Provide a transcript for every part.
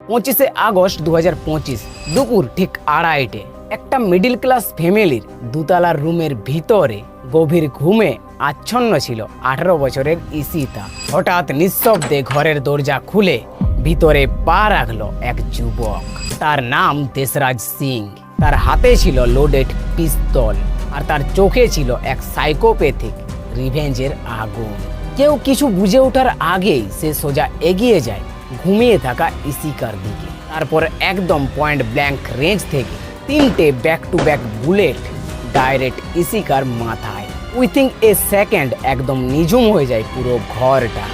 25 August 2025 দুপুর ঠিক 2:30-টে একটা মিডল ক্লাস ফ্যামিলির দুতলার রুমের ভিতরে গভীর ঘুমে আচ্ছন্ন ছিল 18 বছরের ঈশিতা। হঠাৎ নিঃশব্দে ঘরের দরজা খুলে ভিতরে পা রাখলো এক যুবক। তার নাম দেশরাজ সিং। তার হাতে ছিল লোডেড পিস্তল আর তার চোখে ছিল এক সাইকোপ্যাথিক রিভেঞ্জের আগুন। কেউ কিছু বুঝে ওঠার আগেই সে সোজা এগিয়ে যায় ঘুমিয়ে থাকা ঈশিকার দিকে। তারপর একদম পয়েন্ট ব্ল্যাঙ্ক রেঞ্জ থেকে 3টে back to back bullet direct ঈশিকার মাথায়। উইথিন এ সেকেন্ড একদম নিঝুম হয়ে যায় পুরো ঘরটা।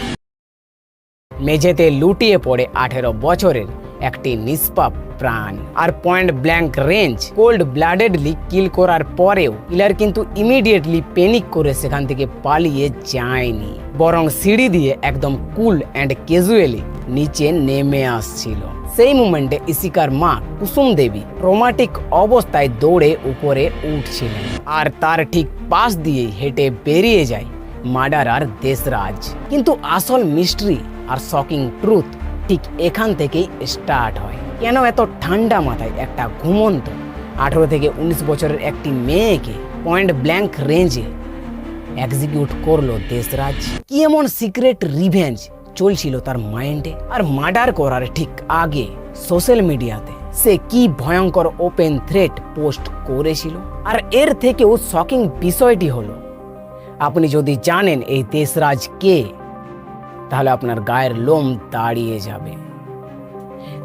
মেঝেতে লুটিয়ে পড়ে 18 বছরের একটি নিষ্পাপ প্রাণ। আর পয়েন্ট ব্ল্যাঙ্ক রেঞ্জ কোল্ড ব্লাডেডলি কিল করার পরেও কিলার কিন্তু ইমিডিয়েটলি প্যানিক করে সেখান থেকে পালিয়ে যায়নি, বরং সিঁড়ি দিয়ে একদম কুল অ্যান্ড ক্যাজুয়ালি নিচে নেমে আসছিল। সেই মুমেন্টে ঈশিকার মা কুসুম দেবী ট্রমাটিক অবস্থায় দৌড়ে উপরে উঠছিলেন। আর তার ঠিক পাশ দিয়েই হেঁটে বেরিয়ে যায় মার্ডারার দেশরাজ। কিন্তু আসল মিস্ট্রি আর শকিং ট্রুথ ঠিক এখান থেকেই স্টার্ট হয়। কেন এত ঠান্ডা মাথায় একটা ঘুমন্ত 18 থেকে 19 বছরের একটি মেয়েকে পয়েন্ট ব্ল্যাঙ্ক রেঞ্জে এক্সিকিউট করলো দেশরাজ? কি এমন সিক্রেট রিভেঞ্জ চলছিল তার মাইন্ডে? আর মার্ডার করার ঠিক আগে সোশ্যাল মিডিয়াতে সে কি ভয়ঙ্কর ওপেন থ্রেট পোস্ট করেছিল? আর এর থেকেও শকিং বিষয়টি হলো, আপনি যদি জানেন এই দেশরাজ কে, তাহলে আপনার গায়ের লোম দাঁড়িয়ে যাবে।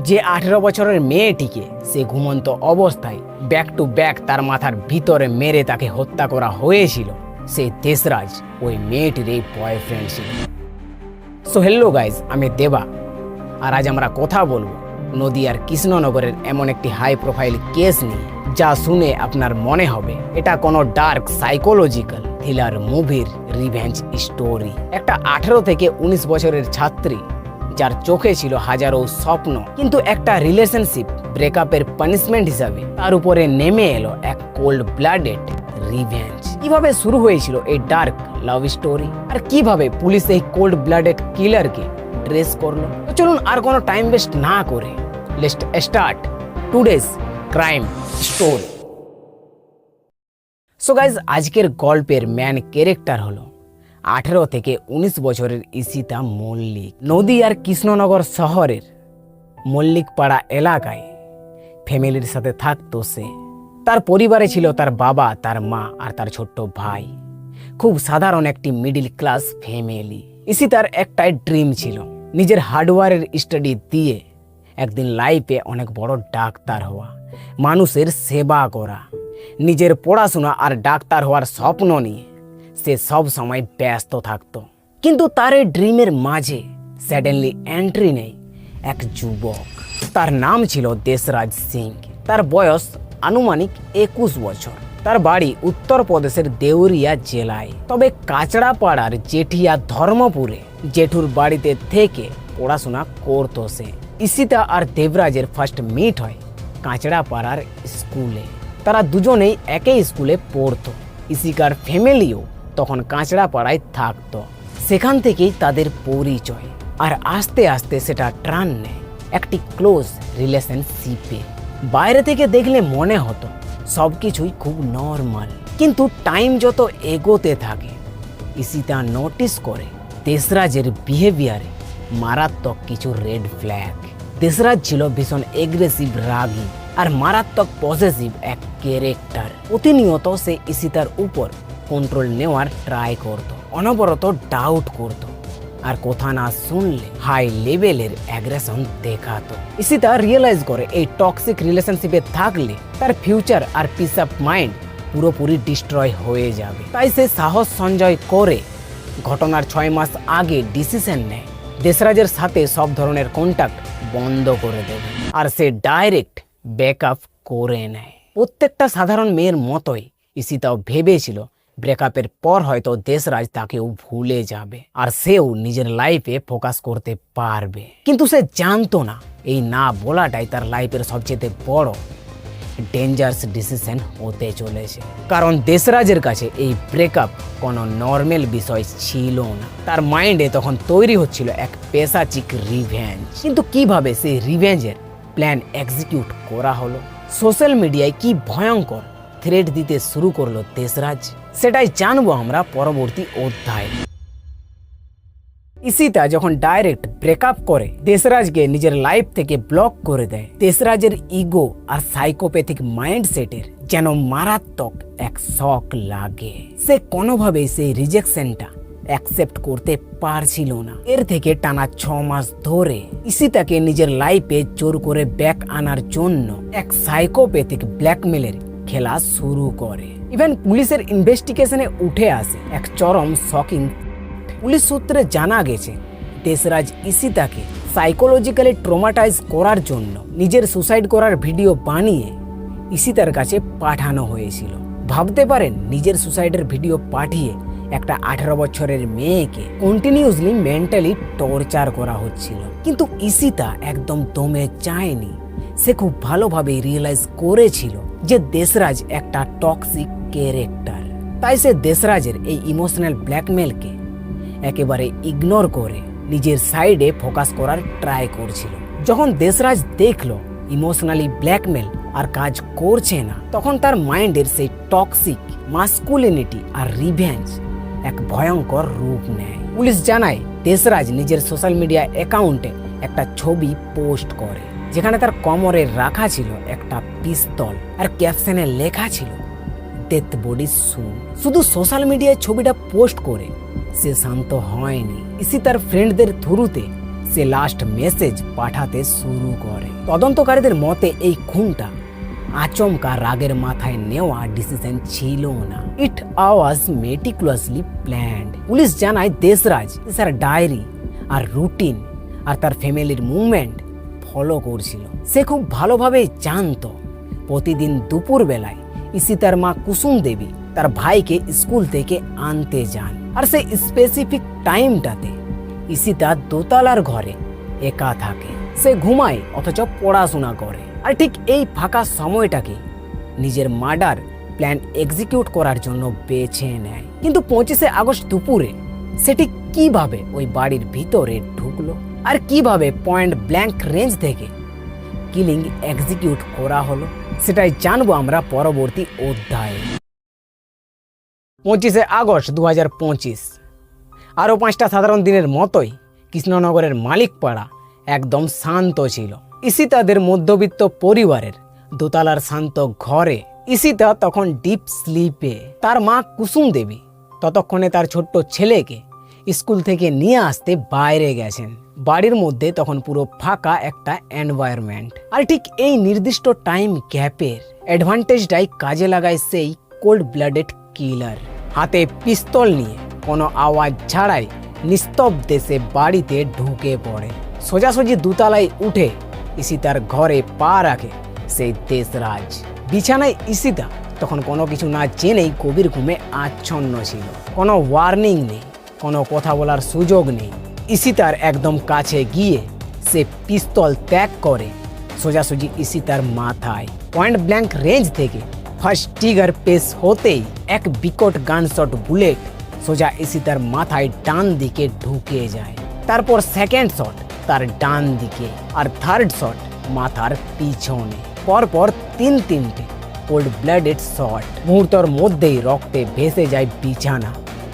যে 18 বছরের মেয়েটিকে সে ঘুমন্ত অবস্থায় ব্যাক টু ব্যাক তার মাথার ভিতরে মেরে তাকে হত্যা করা হয়েছিল, সেই দেশরাজ ওই মেয়েটির এই বয়ফ্রেন্ড ছিল। সো হ্যালো গাইজ, আমি দেবা। আর আজ আমরা কথা বলবো নদিয়ার কৃষ্ণনগরের এমন একটি হাই প্রোফাইল কেস নিয়ে, যা শুনে আপনার মনে হবে এটা কোনো ডার্ক সাইকোলজিক্যাল থ্রিলার মুভির রিভেঞ্জ স্টোরি। একটা 18 থেকে 19 বছরের ছাত্রী যার চোখে ছিল হাজারো স্বপ্ন, কিন্তু একটা রিলেশনশিপ ব্রেকআপের পানিশমেন্ট হিসাবে তার উপরে নেমে এলো এক কোল্ড ব্লাডেড রিভেঞ্জ। কিভাবে শুরু হয়েছিল এই ডার্ক লাভ স্টোরি, আর কিভাবে পুলিশ এই কোল্ড ব্লাডেড কিলারকে ট্রেস করলো? তো চলুন আর কোনো টাইম ওয়েস্ট না করে let's start today's crime story. So guys, আজকের গল্পের ম্যান ক্যারেক্টার হলো 18 থেকে 19 বছরের ঈশিতা মল্লিক। নদিয়ার কৃষ্ণনগর শহরের মল্লিকপাড়া এলাকায় ফ্যামিলির সাথে থাকতো সে। তার পরিবারে ছিল তার বাবা, তার মা আর তার ছোট্ট ভাই। খুব সাধারণ একটি মিডিল ক্লাস ফ্যামিলি। ঈশিতার একটাই ড্রিম ছিল নিজের হার্ডওয়ারের স্টাডি দিয়ে একদিন লাইফে অনেক বড় ডাক্তার হওয়া, মানুষের সেবা করা। নিজের পড়াশোনা আর ডাক্তার হওয়ার স্বপ্ন নিয়ে সে সব সময় ব্যস্ত থাকত। কিন্তু তার এই ড্রিমের মাঝে সাডেনলি এন্ট্রি নেই এক যুবক। তার নাম ছিল দেশরাজ সিং। তার বয়স আনুমানিক 21 বছর। তার বাড়ি উত্তরপ্রদেশের দেউরিয়া জেলায়। তবে কাঁচড়াপাড়ার জেঠিয়া ধর্মপুরে জেঠুর বাড়িতে থেকে পড়াশোনা করতো সে। ঈশিতা আর দেবরাজের ফার্স্ট মিট হয় কাঁচড়াপাড়ার স্কুলে। তারা দুজনেই একই স্কুলে পড়তো। ঈশিকার ফ্যামিলিও তখন কাঁচড়াপাড়ায় থাকতো। সেখান থেকেই তাদের পরিচয়। আর আস্তে আস্তে সেটা টার্ন নেয় একটি ক্লোজ রিলেশনশিপে। বাইরে থেকে দেখলে মনে হতো সবকিছুই খুব নর্মাল, কিন্তু টাইম যত এগোতে থাকে ঈশিতা নোটিস করে দেশরাজের বিহেভিয়ারে মারাত্মক কিছু রেড ফ্ল্যাগ। দেশরাজ ছিল ভীষণ এগ্রেসিভ, রাগী আর মারাত্মক পজেসিভ এক ক্যারেক্টার। প্রতিনিয়ত সে ঈশিতার উপর কন্ট্রোল নেওয়ার ট্রাই করত, অনবরত ডাউট করত, আর কথা না শুনলে হাই লেভেলের অ্যাগ্রেশন দেখাতো। ঈশিতা রিয়েলাইজ করে এই টক্সিক রিলেশনশিপে থাকলে তার ফিউচার আর পিস অফ মাইন্ড পুরোপুরি ডিস্ট্রয় হয়ে যাবে। তাই সে সাহস সঞ্চয় করে ঘটনার 6 মাস আগে ডিসিশন নেয় দেশরাজের সাথে সব ধরনের কন্ট্যাক্ট বন্ধ করে দেবে। আর সে ডাইরেক্ট ব্যাকআপ করে নেয়। প্রত্যেকটা সাধারণ মেয়ের মতোই ঈশিতাও ভেবেছিল ব্রেকআপের পর হয়তো দেশরাজ তাকেও ভুলে যাবে আর সেও নিজের লাইফে ফোকাস করতে পারবে। কিন্তু সে জানতো না এই না বলাটাই তার লাইফের সবচেয়ে বড় ডেঞ্জারাস ডিসিশন হতে চলেছে, কারণ দেশরাজের কাছে এই ব্রেকআপ কোনো নর্মাল বিষয় ছিল না। তার মাইন্ডে তখন তৈরি হচ্ছিল এক পেশাচিক রিভেঞ্জ। কিন্তু কিভাবে সেই রিভেঞ্জের প্ল্যান এক্সিকিউট করা হলো, সোশ্যাল মিডিয়ায় কি ভয়ঙ্কর থ্রেট দিতে শুরু করলো দেশরাজ, সেটাই জানবো আমরা পরবর্তী অধ্যায়ে। ঈশিতা যখন ডাইরেক্ট ব্রেকআপ করে দেশরাজকে নিজের লাইফ থেকে ব্লক করে দেয়, দেশরাজের ইগো আর সাইকোপ্যাথিক মাইন্ডসেটের যেন মারাত্মক এক শক লাগে। সে কোনোভাবেই সেই রিজেকশনটা অ্যাকসেপ্ট করতে পারছিল না। এর থেকে টানা 6 মাস ধরে ঈশিতাকে নিজের লাইফে জোর করে ব্যাক আনার জন্য এক সাইকোপ্যাথিক ব্ল্যাকমেলের খেলা শুরু করে। ইভেন পুলিশের ইনভেস্টিগেশনে উঠে আসে এক চরম শকিং। পুলিশ সূত্রে জানা গেছে দেশরাজ ঈশিতাকে সাইকোলজিক্যালি ট্রমাটাইজ করার জন্য নিজের সুসাইড করার ভিডিও বানিয়ে ঈশিতার কাছে পাঠানো হয়েছিল। ভাবতে পারেন, নিজের সুসাইডের ভিডিও পাঠিয়ে একটা 18 বছরের মেয়েকে কন্টিনিউসলি মেন্টালি টর্চার করা হচ্ছিল। কিন্তু ঈশিতা একদম দমে যায়নি। সে খুব ভালোভাবে রিয়েলাইজ করেছিল যে দেশরাজ একটা টক্সিক ক্যারেক্টার। তাই সে দেশরাজের এই ইমোশনাল ব্ল্যাকমেলকে একেবারে ইগনোর করে নিজের সাইডে ফোকাস করার ট্রাই করছিল। যখন দেশরাজ দেখলো ইমোশনালি ব্ল্যাকমেল আর কাজ করছে না, তখন তার মাইন্ডের সেই টক্সিক মাস্কুলিনিটি আর রিভেঞ্জ এক ভয়ঙ্কর রূপ নেয়। পুলিশ জানায় দেশরাজ নিজের সোশ্যাল মিডিয়া অ্যাকাউন্টে একটা ছবি পোস্ট করে, যেখানে তার কোমরে রাখা ছিল একটা পিস্তল আর ক্যাপশনে লেখা ছিল ডেথ বডি সুন। শুধু সোশ্যাল মিডিয়ায় ছবিটা পোস্ট করে সে শান্ত হয়নি। ঈশিতার ফ্রেন্ডদের থ্রুতে সে লাস্ট মেসেজ পাঠাতে শুরু করে। তদন্তকারীদের মতে এই খুনটা আচমকা রাগের মাথায় নেওয়া ডিসিশন ছিল না। ইট ওয়াজ মেটিকুলাসলি প্ল্যান্ড। পুলিশ জানায় দেশরাজ তার ডায়েরি আর রুটিন আর তার ফ্যামিলির মুভমেন্ট ফলো করছিল। সে খুব ভালোভাবে জানতো প্রতিদিন দুপুর বেলায় ঈশিতার মা কুসুম দেবী তার ভাইকে স্কুল থেকে আনতে যান, আর সেই স্পেসিফিক টাইমটাতে ঈশিতা দোতলার ঘরে একা থাকে। সে ঘুমায় অথচ পড়াশোনা করে, আর ঠিক এই ফাঁকা সময়টাকে নিজের মার্ডার প্ল্যান এক্সিকিউট করার জন্য বেছে নেয়। কিন্তু 25শে আগস্ট দুপুরে সেটি কিভাবে ওই বাড়ির ভিতরে ঢুকলো আর কিভাবে পয়েন্ট ব্ল্যাঙ্ক রেঞ্জ থেকে কিলিং এক্সিকিউট করা হলো, সেটাই জানবো আমরা পরবর্তী অধ্যায়ে। 25শে আগস্ট 2025 আরও 5টা সাধারণ দিনের মতোই কৃষ্ণনগরের মালিকপাড়া একদম শান্ত ছিল। ঈশিতাদের মধ্যবিত্ত পরিবারের দোতলার শান্ত ঘরে ঈশিতা তখন ডিপ স্লিপে। তার মা কুসুম দেবী ততক্ষণে তার ছোট্ট ছেলেকে স্কুল থেকে নিয়ে আসতে বাইরে গেছেন। বাড়ির মধ্যে তখন পুরো ফাঁকা একটা এনভায়রনমেন্ট। আর ঠিক এই নির্দিষ্ট টাইম গ্যাপের অ্যাডভান্টেজটাই কাজে লাগায় সেই কোল্ড ব্লাডেড কিলার। হাতে পিস্তল নিয়ে কোনো আওয়াজ ছাড়াই নিস্তব্ধে সে বাড়িতে ঢুকে পড়ে। সোজাসুজি দোতলায় উঠে ঈশিতার ঘরে পা রাখে সেই দেশরাজ। বিছানায় ঈশিতা তখন কোনো কিছু না জেনেই গভীর ঘুমে আচ্ছন্ন ছিল। কোনো ওয়ার্নিং নেই, কোনো কথা বলার সুযোগ নেই। ঈশিতার একদম কাছে গিয়ে সে পিস্তল ত্যাগ করে সোজাসুজি ঈশিতার মাথায়। পয়েন্ট ব্ল্যাঙ্ক রেঞ্জ থেকে ফার্স্ট ট্রিগার পেশ হতেই এক বিকট গানশট বুলেট সোজা ঈশিতার মাথায় ডান দিকে ঢুকে যায়। তারপর সেকেন্ড শট তার ডান দিকে, আর থার্ড শট মাথার পিছনে। পরপর তিনটে কোল্ড ব্লাডেড শট। মুহূর্তের মধ্যেই রক্তে ভেসে যায় বিছানা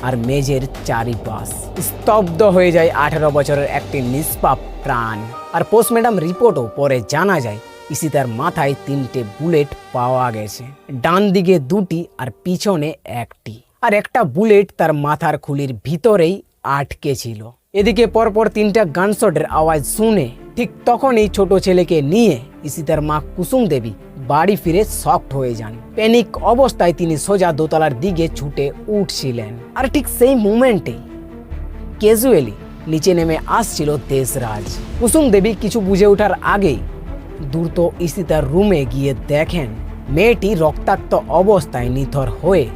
আর মেঝের চারিপাশ। স্তব্ধ হয়ে যায় 18 বছরের একটি নিষ্পাপ প্রাণ। আর পোস্টমর্টম রিপোর্টও পরে জানা যায় ঈশিতার মাথায় 3টে বুলেট পাওয়া গেছে, ডান দিকে 2টি আর পিছনে 1টি। আর একটা বুলেট তার মাথার খুলির ভিতরেই আটকে ছিল। এদিকে পরপর 3টা গানশটের আওয়াজ শুনে ঠিক তখনই ছোট ছেলেকে নিয়ে ঈশিতার মা কুসুম দেবী বাড়ি ফিরে শকড হয়ে যান। প্যানিক অবস্থায় তিনি সোজা দোতলার দিকে ছুটে উঠছিলেন। আর ঠিক সেই মুমেন্টে ক্যাজুয়ালি নিচে নেমে আসছিল দেশরাজ। কুসুম দেবী কিছু বুঝে ওঠার আগেই দ্রুত ঈশিতার রুমে গিয়ে দেখেন মেয়েটি রক্তাক্ত অবস্থায় নিথর হয়ে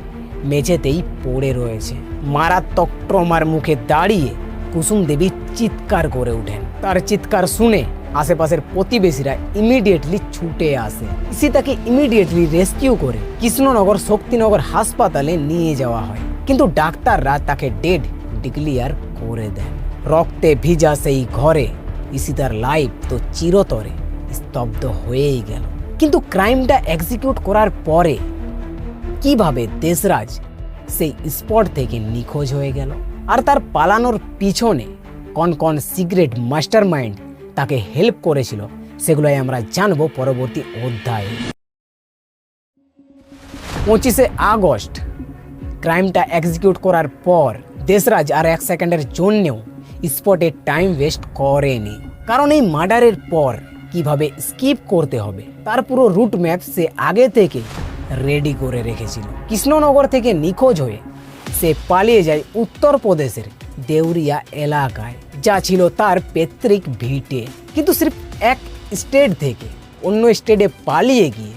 মেঝেতেই পড়ে রয়েছে। মারাত্মক ট্রমার মুখে দাঁড়িয়ে কুসুম দেবী চিৎকার করে ওঠেন। তার চিৎকার শুনে আশেপাশের প্রতিবেশীরা ইমিডিয়েটলি ছুটে আসে। ঈশিতাকে ইমিডিয়েটলি রেস্কিউ করে কৃষ্ণনগর শক্তিনগর হাসপাতালে নিয়ে যাওয়া হয়, কিন্তু ডাক্তাররা তাকে ডেড ডিক্লিয়ার করে দেন। রক্তে ভিজা সেই ঘরে ঈশিতার লাইফ তো চিরতরে স্তব্ধ হয়েই গেল। কিন্তু ক্রাইমটা এক্সিকিউট করার পরে কিভাবে দেশরাজ সেই স্পট থেকে নিখোঁজ হয়ে গেল, আর তার পালানোর পিছনে কোন কোন সিক্রেট মাস্টারমাইন্ড তাকে হেল্প করেছিল, সেগুলোই আমরা জানবো পরবর্তী অধ্যায়ে। 25 আগস্ট ক্রাইমটা এক্সিকিউট করার পর দেশরাজ আর 1 সেকেন্ডের জন্যও স্পটে টাইম ওয়েস্ট করেনি, কারণ এই মার্ডারের পর কিভাবে স্কিপ করতে হবে তার পুরো রুট ম্যাপ সে আগে থেকে রেডি করে রেখেছিল। কৃষ্ণনগর থেকে নিখোঁজ হয়ে সে পালিয়ে যায় উত্তরপ্রদেশের দেউরিয়া এলাকায়, যা ছিল তার পৈতৃক ভিটে। কিন্তু সির্ফ এক স্টেট থেকে অন্য স্টেটে পালিয়ে গিয়ে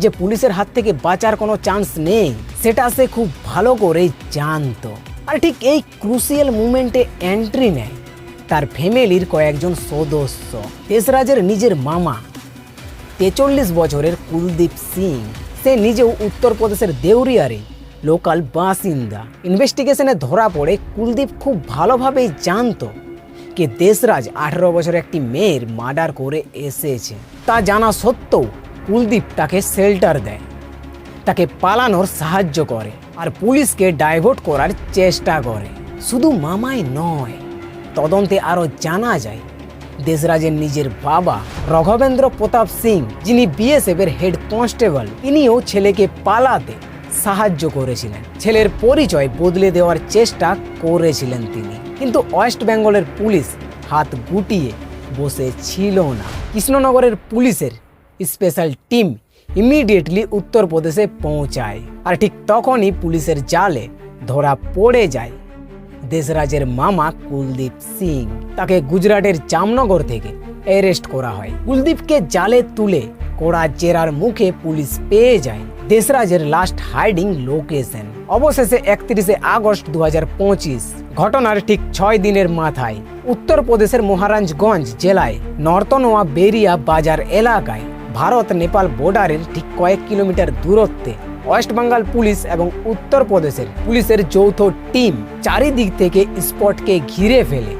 যে পুলিশের হাত থেকে বাঁচার কোনো চান্স নেই, সেটা সে খুব ভালো করেই জানতো। আর ঠিক এই ক্রুশিয়াল মুমেন্টে এন্ট্রি নেয় তার ফ্যামিলির কয়েকজন সদস্য। দেশরাজের নিজের মামা 43 বছরের কুলদীপ সিং, সে নিজেও উত্তরপ্রদেশের দেউরিয়ারে লোকাল বাসিন্দা। ইনভেস্টিগেশনে ধরা পড়ে কুলদীপ খুব ভালোভাবেই জানতো যে দেশরাজ 18 বছরের একটি মেয়ের মার্ডার করে এসেছে। তা জানা সত্ত্বেও কুলদীপ তাকে শেল্টার দেয়, তাকে পালানোর সাহায্য করে আর পুলিশকে ডাইভার্ট করার চেষ্টা করে। শুধু মামাই নয়, তদন্তে আরও জানা যায় দেশরাজের নিজের বাবা রঘবেন্দ্র প্রতাপ সিং, যিনি বিএসএফ এর হেড কনস্টেবল, তিনিও ছেলেকে পালাতে সাহায্য করেছিলেন। ছেলের পরিচয় বদলে দেওয়ার চেষ্টা করেছিলেন তিনি, কিন্তু ওয়েস্ট বেঙ্গলের পুলিশ হাত গুটিয়ে বসে ছিল না। কৃষ্ণনগরের পুলিশের স্পেশাল টিম ইমিডিয়েটলি উত্তরপ্রদেশে পৌঁছায়, আর ঠিক তখনই পুলিশের জালে ধরা পড়ে যায় দেশরাজের মামা কুলদীপ সিং। তাকে গুজরাটের জামনগর থেকে অ্যারেস্ট করা হয়। কুলদীপকে জালে তুলে কড়া জেরার মুখে পুলিশ পেয়ে যায় দেশরাজের লাস্ট হাইডিং লোকেশন। অবশেষে 31 আগস্ট 2025 ঘটনার ঠিক 6 দিনের মাথায় উত্তরপ্রদেশের মহারাজগঞ্জ জেলায় নর্তনোয়া বেরিয়া বাজার এলাকায় ভারত নেপাল বর্ডারের ঠিক কয়েক কিলোমিটার দূরত্বে ওয়েস্ট বেঙ্গল পুলিশ এবং উত্তরপ্রদেশের পুলিশের যৌথ টিম চারিদিক থেকে স্পটকে ঘিরে ফেলে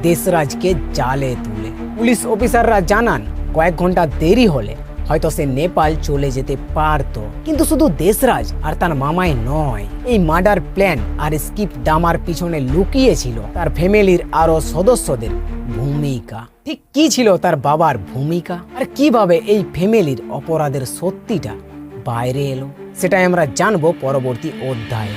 দেশরাজকে জালে তুলে। পুলিশ অফিসাররা জানান কয়েক ঘন্টা দেরি হলে হয়তো সে নেপাল চলে যেতে পারত। কিন্তু শুধু দেশরাজ আর তার মামাই নয়, এই মার্ডার প্ল্যান আর স্কিপ ডামার পিছনে লুকিয়েছিল তার ফ্যামিলির আরো সদস্যদের ভূমিকা। ঠিক কি ছিল তার বাবার ভূমিকা, আর কিভাবে এই ফ্যামিলির অপরাধের সত্যিটা বাইরে এলো, সেটাই আমরা জানবো পরবর্তী অধ্যায়ে।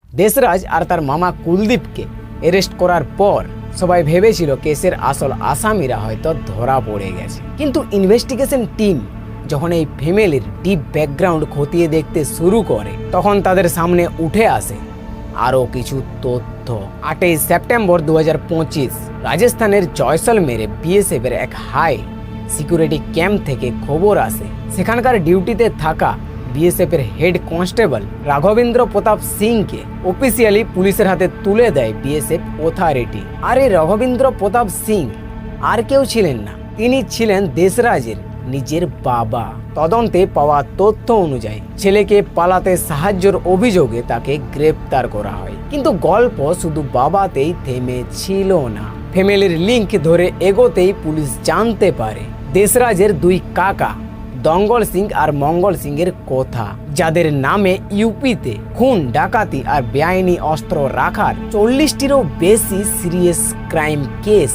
দেশরাজ আর তার মামা কুলদীপকে অ্যারেস্ট করার পর সবাই ভেবেছিল কেসের আসল আসামিরা হয়তো ধরা পড়ে গেছে, কিন্তু ইনভেস্টিগেশন টিম যখন এই ফ্যামিলির ডিপ ব্যাকগ্রাউন্ড খতিয়ে দেখতে শুরু করে, তখন তাদের সামনে উঠে আসে আরও কিছু তথ্য। 8 সেপ্টেম্বর 2025 রাজস্থানের জয়সলমেরে বিএসএফ এর এক হাই সিকিউরিটি ক্যাম্প থেকে খবর আসে সেখানকার ডিউটিতে থাকা বিএসএফ এর হেড কনস্টেবল রাঘবেন্দ্র প্রতাপ সিংকে অফিসিয়ালি পুলিশের হাতে তুলে দেয় বিএসএফ অথরিটি। আর এই রাঘবেন্দ্র প্রতাপ সিং আর কেউ ছিলেন না, তিনি ছিলেন দেশরাজের নিজের বাবা। তদন্তে পাওয়া তথ্য অনুযায়ী ছেলেকে পালাতে সাহায্যের অভিযোগে তাকে গ্রেপ্তার করা হয়। কিন্তু গল্প শুধু বাবাতেই থেমেছিল না। ফ্যামিলির লিঙ্ক ধরে এগোতেই পুলিশ জানতে পারে দেশরাজের 2 কাকা দঙ্গল সিং আর মঙ্গল সিং এর কথা, যাদের নামে ইউপিতে খুন, ডাকাতি আর বেআইনি অস্ত্র রাখার 40টিরও বেশি serious crime case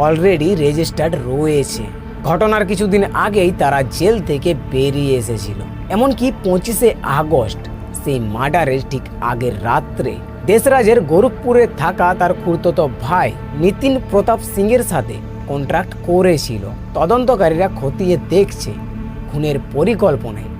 already registered রয়েছে। ঘটনার কিছুদিন আগেই তারা জেল থেকে বেরিয়ে এসেছিল। এমনকি 25 আগস্ট সেই মার্ডারের ঠিক আগের রাত্রে দেশরাজের গোরখপুরে থাকা তার খুড়তো ভাই নিতিন প্রতাপ সিং এর সাথে কন্ট্রাক্ট করেছিল। তদন্তকারীরা খতিয়ে দেখছে খুনের পরিকল্পনায়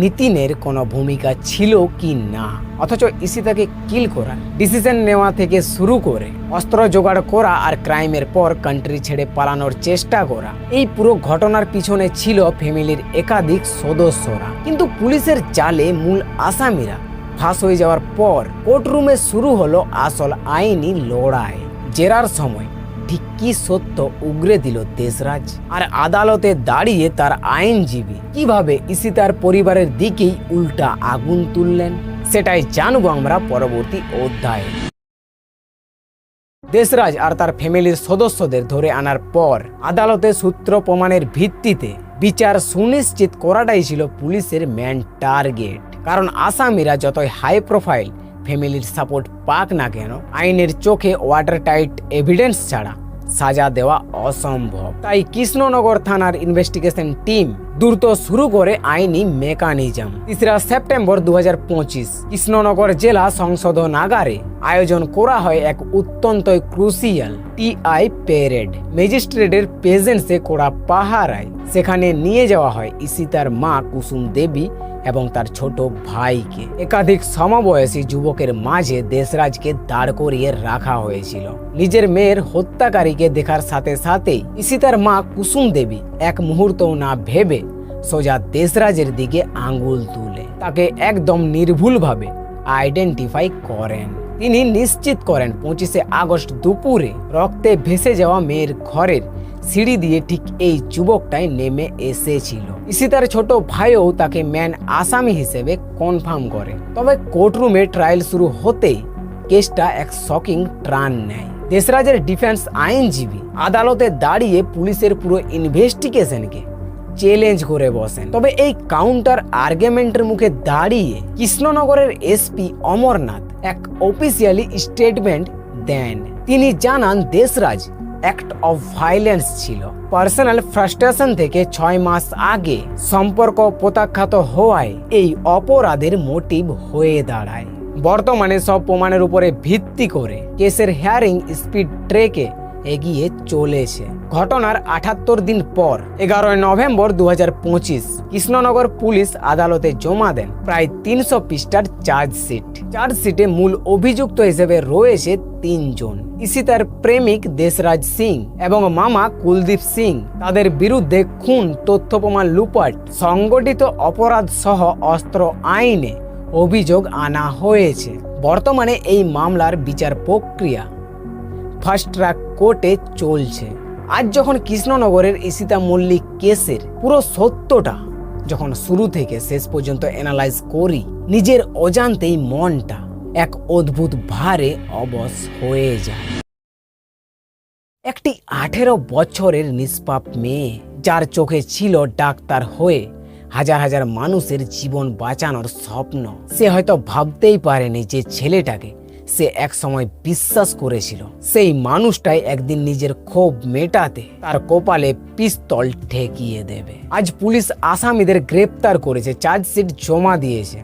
নিতিনের কোনো ভূমিকা ছিল কি না, অথচ ঈশিতাকে কিল করার ডিসিশন নেওয়া থেকে শুরু করে অস্ত্র জোগাড় করা আর ক্রাইমের পর কান্ট্রি ছেড়ে পালানোর চেষ্টা করা, এই পুরো ঘটনার পিছনে ছিল ফ্যামিলির একাধিক সদস্যরা। কিন্তু পুলিশের জালে মূল আসামিরা ফাঁস হয়ে যাওয়ার পর কোর্টরুমে শুরু হলো আসল আইনি লড়াই। জেরার সময় ঠিক কি সত্য উগরে দিল দেশরাজ, আর আদালতে দাঁড়িয়ে তার আইনজীবী কিভাবে ঈশিতার পরিবারের দিকেই উল্টা আগুন তুললেন, সেটাই জানবো আমরা পরবর্তী অধ্যায়ে। দেশরাজ আর তার ফ্যামিলির সদস্যদের ধরে আনার পর আদালতে সূত্র প্রমাণের ভিত্তিতে বিচার সুনিশ্চিত করাটাই ছিল পুলিশের মেন টার্গেট। কারণ আসামিরা যতই হাই প্রোফাইল ফ্যামিলির সাপোর্ট পাক না কেন, আইনের চোখে ওয়াটার টাইট এভিডেন্স ছাড়া সাজা দেওয়া অসম্ভব। তাই কৃষ্ণনগর থানার ইনভেস্টিগেশন টিম দ্রুত শুরু করে আইনি মেকানিজম। 3 সেপ্টেম্বর 2025 কৃষ্ণনগর জেলা সংশোধনাগারে আয়োজন করা হয় এক অত্যন্ত ক্রুশিয়াল টিআই প্যারেড। ম্যাজিস্ট্রেটের প্রেজেন্সে করা পাহারায় সেখানে নিয়ে যাওয়া হয় ঈশিতার মা কুসুম দেবী এবং তার ছোট ভাইকে। একাধিক সমবয়সী যুবকের মাঝে দেশরাজকে দাঁড় করিয়ে রাখা হয়েছিল। নিজের মেয়ের হত্যাকারীকে দেখার সাথে সাথেই ঈশিতার মা কুসুম দেবী এক মুহূর্তও না ভেবে সোজা দেশরাজের দিকে আঙ্গুল তুলে তাকে একদম নির্ভুলভাবে আইডেন্টিফাই করেন। তিনি নিশ্চিত করেন 25 আগস্ট দুপুরে রক্তে ভেসে যাওয়া মেয়ের ঘরের সিঁড়ি দিয়ে ঠিক এই যুবকটাই নেমে এসেছিল। ঈশিতার ছোট ভাইও তাকে ম্যান আসামি হিসেবে কনফার্ম করে। তবে কোর্টরুমে ট্রায়াল শুরু হতেই কেসটা এক শকিং টার্ন নেয়। দেশরাজের ডিফেন্স আইনজীবী আদালতে দাঁড়িয়ে পুলিশের পুরো ইনভেস্টিগেশনকে চ্যালেঞ্জ করে বসেন। তবে এই কাউন্টার আর্গুমেন্টের মুখে দাঁড়িয়ে কৃষ্ণনগরের এসপি অমরনাথ এক অফিসিয়ালি স্টেটমেন্ট দেন। তিনি জানান দেশরাজ অ্যাক্ট অফ ভায়োলেন্স ছিল। পার্সোনাল ফ্রাস্ট্রেশন থেকে 6 মাস আগে সম্পর্ক প্রত্যাখ্যাত হওয়ায় এই অপরাধের মোটিভ হয়ে দাঁড়ায়। বর্তমানে সব প্রমাণের উপরে ভিত্তি করে কেসের হিয়ারিং স্পিড ট্রেকে এগিয়ে চলেছে। ঘটনার 78 দিন পর 11 নভেম্বর 2025 কৃষ্ণনগর পুলিশ আদালতে জমা দেন প্রায় 300 পৃষ্ঠার চার্জশিট। চার্জশিটে মূল অভিযুক্ত হিসেবে রয়েছে 3 জন: ঈশিতার প্রেমিক দেশরাজ সিং এবং মামা কুলদীপ সিং। তাদের বিরুদ্ধে খুন, তথ্য প্রমাণ লুপাট, সংগঠিত অপরাধ সহ অস্ত্র আইনে অভিযোগ আনা হয়েছে। বর্তমানে এই মামলার বিচার প্রক্রিয়া ফাস্ট ট্র্যাক কোর্টে চলছে। আজ যখন কৃষ্ণনগরের ঈশিতা মল্লিক কেসের পুরো সত্যটা যখন শুরু থেকে শেষ পর্যন্ত অ্যানালাইজ করি, নিজের অজান্তেই মনটা এক অদ্ভুত ভারে অবশ হয়ে যায়। একটি 18 বছরের নিষ্পাপ মেয়ে, যার চোখে ছিল ডাক্তার হয়ে হাজার হাজার মানুষের জীবন বাঁচানোর স্বপ্ন, সে হয়তো ভাবতেই পারেনি যে ছেলেটাকে সে এক সময় বিশ্বাস করেছিল সেই মানুষটাই একদিন নিজের ক্ষোভ মেটাতে তার কপালে পিস্তল ঠেকিয়ে দেবে। আজ পুলিশ আসামিদের গ্রেপ্তার করেছে, চার্জশিট জমা দিয়েছে।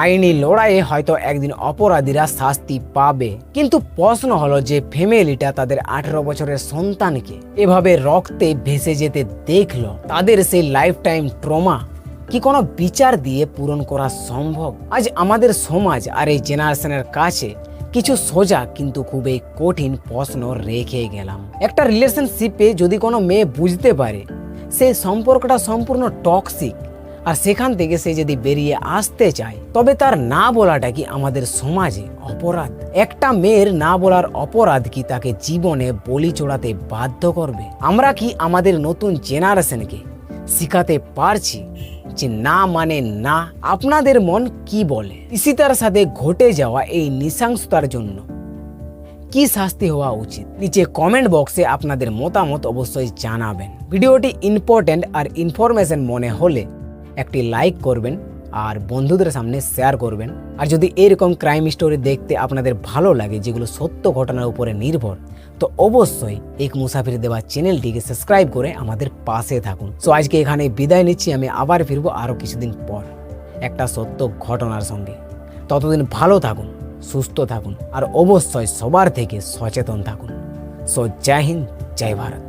আইনি লড়াইয়ে হয়তো একদিন অপরাধীরা শাস্তি পাবে, কিন্তু প্রশ্ন হলো যে ফ্যামিলিটা তাদের 18 বছরের সন্তানকে এভাবে রক্তে ভেসে যেতে দেখলো, তাদের সেই লাইফ টাইম ট্রমা কি কোনো বিচার দিয়ে পূরণ করা সম্ভব? আজ আমাদের সমাজ আর এই জেনারেশনের কাছে কিছু সোজা কিন্তু খুবই কঠিন প্রশ্ন রেখে গেলাম। একটা রিলেশনশিপে যদি কোনো মেয়ে বুঝতে পারে সেই সম্পর্কটা সম্পূর্ণ টক্সিক, আর সেখান থেকে সে যদি বেরিয়ে আসতে চায়, তবে তার না বলাটা কি আমাদের সমাজে অপরাধ? একটা মেয়ের না বলার অপরাধ কি তাকে জীবনে বলি চড়াতে বাধ্য করবে? আমরা কি আমাদের নতুন জেনারেশনকে শিখাতে পারছি যে না মানে না? আপনাদের মন কি বলে? ঈশিতার সাথে ঘটে যাওয়া এই নৃশংসতার জন্য কি শাস্তি হওয়া উচিত? নিচে কমেন্ট বক্সে আপনাদের মতামত অবশ্যই জানাবেন। ভিডিওটি ইম্পর্টেন্ট আর ইনফরমেশন মনে হলে একটি লাইক করবেন আর বন্ধুদের সামনে শেয়ার করবেন। আর যদি এরকম ক্রাইম স্টোরি দেখতে আপনাদের ভালো লাগে, যেগুলো সত্য ঘটনার উপরে নির্ভর, তো অবশ্যই এক মুসাফির দেওয়া চ্যানেলটিকে সাবস্ক্রাইব করে আমাদের পাশে থাকুন। সো আজকে এখানে বিদায় নিচ্ছি। আমি আবার ফিরবো আরও কিছুদিন পর একটা সত্য ঘটনার সঙ্গে। ততদিন ভালো থাকুন, সুস্থ থাকুন আর অবশ্যই সবার থেকে সচেতন থাকুন। সো জয় হিন্দ, জয় ভারত।